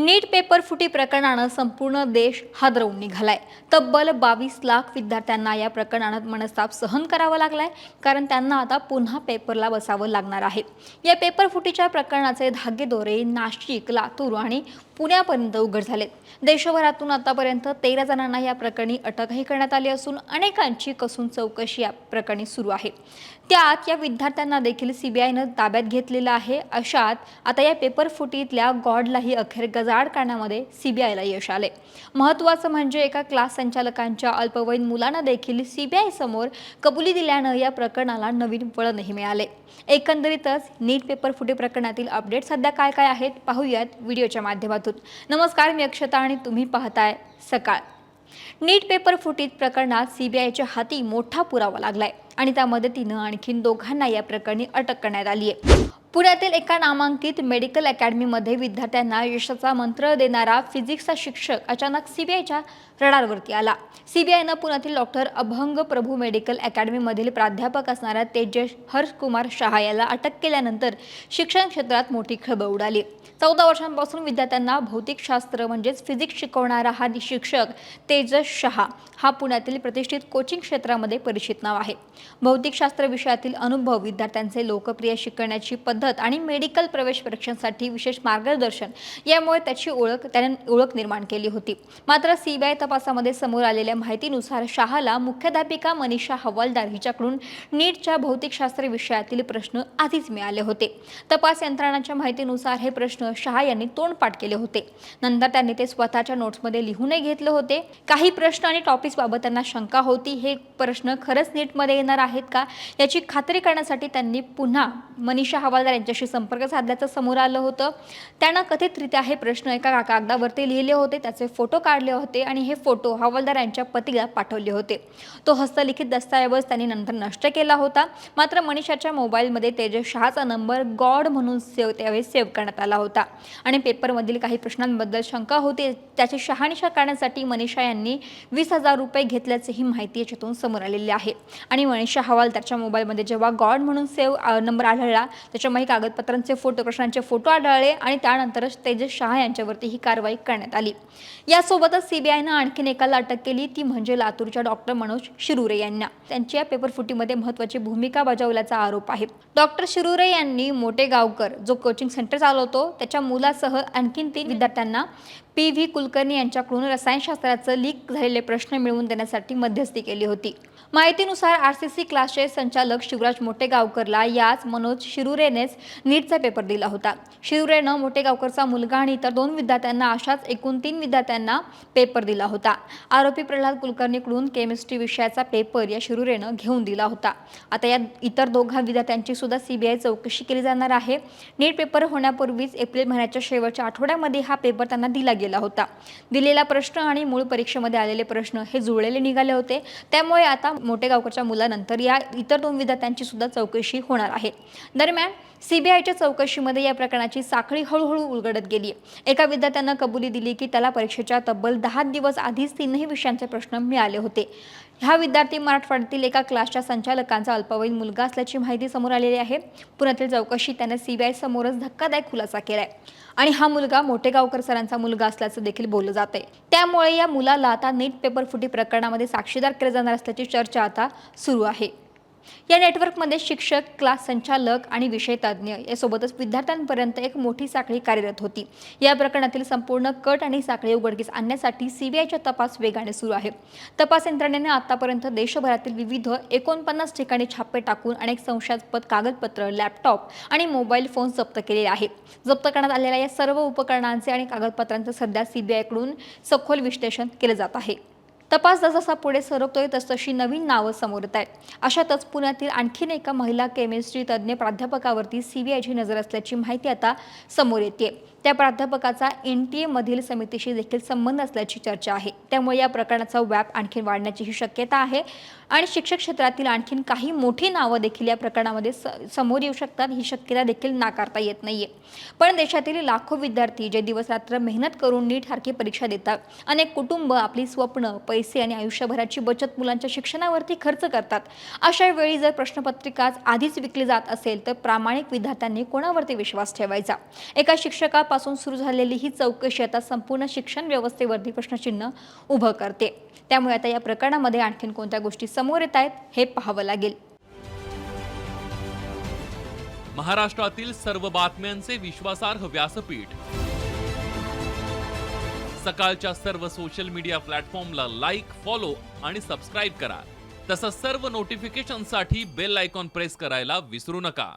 नीट paper फुटी प्रकरणानं संपूर्ण देश हादरवून निघालाय। तब्बल 22 लाख विद्यार्थ्यांना या प्रकरणात मनस्ताप सहन करावा लागलाय, कारण त्यांना आता पुन्हा पेपरला बसावं लागणार आहे। या पेपर फुटीच्या प्रकरणाचे धागेदोरे नाशिक, लातूर आणि पुण्यापर्यंत उघड झालेत। देशभरातून आतापर्यंत 13 जणांना या प्रकरणी अटकही करण्यात आली असून अनेकांची कसून चौकशी या प्रकरणी सुरू आहे। त्यात या विद्यार्थ्यांना देखील सीबीआयनं ताब्यात घेतलेलं आहे। अशात आता या पेपर फुटीतल्या गॉडलाही अखेर गजाआड करण्यामध्ये सीबीआयला यश आले। महत्त्वाचं म्हणजे एका क्लास संचालकांच्या अल्पवयीन मुलानं देखील सीबीआय समोर कबुली दिल्यानं या प्रकरणाला नवीन वळणही मिळाले। एकंदरीतच नीट पेपर फुटी प्रकरणातील अपडेट सध्या काय काय आहेत पाहूयात व्हिडिओच्या माध्यमातून। नमस्कार, मी अक्षता आणि तुम्ही पाहताय सकाळ। नीट पेपर फुटीत प्रकरणात सीबीआयच्या हाती मोठा पुरावा लागलाय आणि त्या मदतीनं आणखीन दोघांना या प्रकरणी अटक करण्यात आली आहे। पुण्यातील एका नामांकित मेडिकल अकॅडमीमध्ये विद्यार्थ्यांना यशाचा मंत्र देणारा फिजिक्सचा शिक्षक अचानक सीबीआयच्या रडारवरती आला। सीबीआयनं पुण्यातील डॉक्टर अभंग प्रभू मेडिकल अकॅडमीमधील प्राध्यापक असणाऱ्या तेजस हर्षकुमार शहा याला अटक केल्यानंतर शिक्षण क्षेत्रात मोठी खळबळ उडाली। 14 वर्षांपासून विद्यार्थ्यांना भौतिकशास्त्र म्हणजेच फिजिक्स शिकवणारा हा शिक्षक तेजस शहा हा पुण्यातील प्रतिष्ठित कोचिंग क्षेत्रामध्ये परिचित नाव आहे। भौतिकशास्त्र विषयातील अनुभव, विद्यार्थ्यांचे लोकप्रिय शिकवण्याची पद्धत आणि मेडिकल प्रवेश परीक्षांसाठी विशेष मार्गदर्शन यामुळे त्याची ओळख निर्माण केली होती। मात्र सीबीआय तपासामध्ये समोर आलेल्या माहितीनुसार शहाला मुख्याध्यापिका मनीषा हवालदार हिच्याकडून नीटच्या भौतिकशास्त्र विषयातील प्रश्न आधीच मिळाले होते। तपास यंत्रणांच्या माहितीनुसार हे प्रश्न शहा यांनी तोंडपाठ केले होते। नंतर त्यांनी ते स्वतःच्या नोट्समध्ये लिहूनही घेतले होते। काही प्रश्न आणि टॉपिक्स बाबत त्यांना शंका होती। हे प्रश्न खरंच नीटमध्ये येणार आहेत का याची खात्री करण्यासाठी त्यांनी पुन्हा मनीषा हवालदार यांच्याशी संपर्क साधल्याचं समोर आलं होतं। त्यांना कथितरित्या हे प्रश्न एका कागदावरती लिहिले होते, त्याचे फोटो काढले होते आणि हे फोटो हवालदार यांच्या पतीला पाठवले होते। तो हस्तलिखित दस्तऐवज त्यांनी नंतर नष्ट केला होता। मात्र मनीषाच्या मोबाईलमध्ये तेजस शहाचा नंबर गॉड म्हणून सेव्ह करण्यात आला होता आणि पेपरमधील काही प्रश्नांबद्दल शंका होती, त्याची शहानिशा करण्यासाठी मनीषा यांनी 20,000 रुपये घेतल्याचीही माहिती याच्यातून समोर आलेली आहे। आणि मनीषा हवालदारच्या मोबाईलमध्ये जेव्हा गॉड म्हणून सेव्ह नंबर आढळला, त्याच्यामध्ये कागदपत्रांचे फोटो, प्रश्नांचे फोटो आढळले आणि त्यानंतरच तेजस शहा यांच्यावरती ही कारवाई करण्यात आली। यासोबतच सीबीआयनं आणखीन एकाला अटक केली, ती म्हणजे लातूरच्या डॉक्टर मनोज शिरुरे यांना। त्यांची या पेपर फुटीमध्ये महत्त्वाची भूमिका बजावल्याचा आरोप आहे। डॉक्टर शिरुरे यांनी मोटेगावकर जो कोचिंग सेंटर चालवतो त्याच्या मुलासह आणखीन 3 विद्यार्थ्यांना PV कुलकर्णी यांच्याकडून रसायनशास्त्राचे लीक झालेले प्रश्न मिळवून देण्यासाठी मध्यस्थी केली होती। माहितीनुसार RCC क्लासचे संचालक शिवराज मोटेगावकरला याच मनोज शिरुरेनेच नीटचा पेपर दिला होता। शिरुरेनं मोटेगावकरचा मुलगा आणि इतर 2 विद्यार्थ्यांना अशाच एकूण 3 विद्यार्थ्यांना पेपर दिला होता। आरोपी प्रल्हाद कुलकर्णीकडून केमिस्ट्री विषयाचा पेपर या शिरुरेनं घेऊन दिला होता। आता या इतर 2 विद्यार्थ्यांची सुद्धा सीबीआय चौकशी केली जाणार आहे। नीट पेपर होण्यापूर्वीच एप्रिल महिन्याच्या शेवटच्या आठवड्यामध्ये हा पेपर त्यांना दिला गेला होता। दिलेला प्रश्न आणि मूळ परीक्षेमध्ये आलेले प्रश्न हे जुळलेले निघाले होते। त्यामुळे आता मोटेगावकरच्या मुलानंतर या इतर 2 विद्यार्थ्यांची सुद्धा चौकशी होणार आहे। दरम्यान सीबीआयच्या चौकशीमध्ये या प्रकरणाची साखळी हळूहळू उलगडत गेली। एका विद्यार्थ्यानं कबुली दिली की त्याला परीक्षेच्या तब्बल 10 दिवस आधीच 3ही विषयांचे प्रश्न मिळाले होते। हा विद्यार्थी मराठवाड्यातील एका क्लासच्या संचालकांचा अल्पवयीन मुलगा असल्याची माहिती समोर आलेली आहे। पुण्यातील चौकशीत त्याने सीबीआय समोरच धक्कादायक खुलासा केलाय आणि हा मुलगा मोटेगावकर सरांचा मुलगा असल्याचं देखील बोललं जातंय। त्यामुळे या मुलाला आता नीट पेपर फुटी प्रकरणामध्ये साक्षीदार केले जाणार असल्याची चर्चा आता सुरू आहे। या नेटवर्कमध्ये शिक्षक, क्लास संचालक आणि विषय तज्ज्ञ यासोबतच विद्यार्थ्यांपर्यंत एक मोठी साखळी कार्यरत होती। या प्रकरणातील संपूर्ण कट आणि साखळी उघडकीस आणण्यासाठी सीबीआयचा तपास वेगाने सुरू आहे। तपास यंत्रणेने आतापर्यंत देशभरातील विविध 49 ठिकाणी छापे टाकून अनेक संशयास्पद कागदपत्र, लॅपटॉप आणि मोबाईल फोन जप्त केले आहेत। जप्त करण्यात आलेल्या या सर्व उपकरणांचे आणि कागदपत्रांचे सध्या सीबीआयकडून सखोल विश्लेषण केले जात आहे। तपास जसजसा पुढे सरकतोय तसतशी नवीन नावं समोर येत आहेत। अशातच पुण्यातील आणखीन एका महिला केमिस्ट्री तज्ज्ञ प्राध्यापकावरती सीबीआयची नजर असल्याची माहिती आता समोर येते। त्या प्राध्यापकाचा NTA मधील समितीशी देखील संबंध असल्याची चर्चा आहे। त्यामुळे या प्रकरणाचा व्याप आणखी वाढण्याची शक्यता आहे आणि शिक्षक क्षेत्रातील आणखीन काही मोठी नावं देखील या प्रकरणामध्ये समोर येऊ शकतात। ही शक्यता देखील नाकारता येत नाहीये। पण देशातील लाखो विद्यार्थी जे दिवस रात्र मेहनत करून नीटसारखी परीक्षा देतात, अनेक कुटुंब आपली स्वप्न, पैसे आणि आयुष्यभराची बचत मुलांच्या शिक्षणावरती खर्च करतात। अशा वेळी जर प्रश्नपत्रिकाच आधीच विकली जात असेल तर प्रामाणिक विद्यार्थ्यांनी कोणावरती विश्वास ठेवायचा? एका शिक्षका दिवसापासून सुरू झालेली ही चौकशी आता संपूर्ण शिक्षण व्यवस्थेवरती प्रश्नचिन्ह उभं करते। त्यामुळे आता या प्रकरणामध्ये आणखीन कोणत्या गोष्टी समोर येत आहेत हे पाहावं लागेल। महाराष्ट्रातील सर्व बातम्यांचे विश्वासार्ह व्यासपीठ सकाळच्या सर्व सोशल मीडिया प्लॅटफॉर्मला लाईक, फॉलो आणि सबस्क्राईब करा। तसंच सर्व नोटिफिकेशनसाठी बेल आयकॉन प्रेस करायला विसरू नका।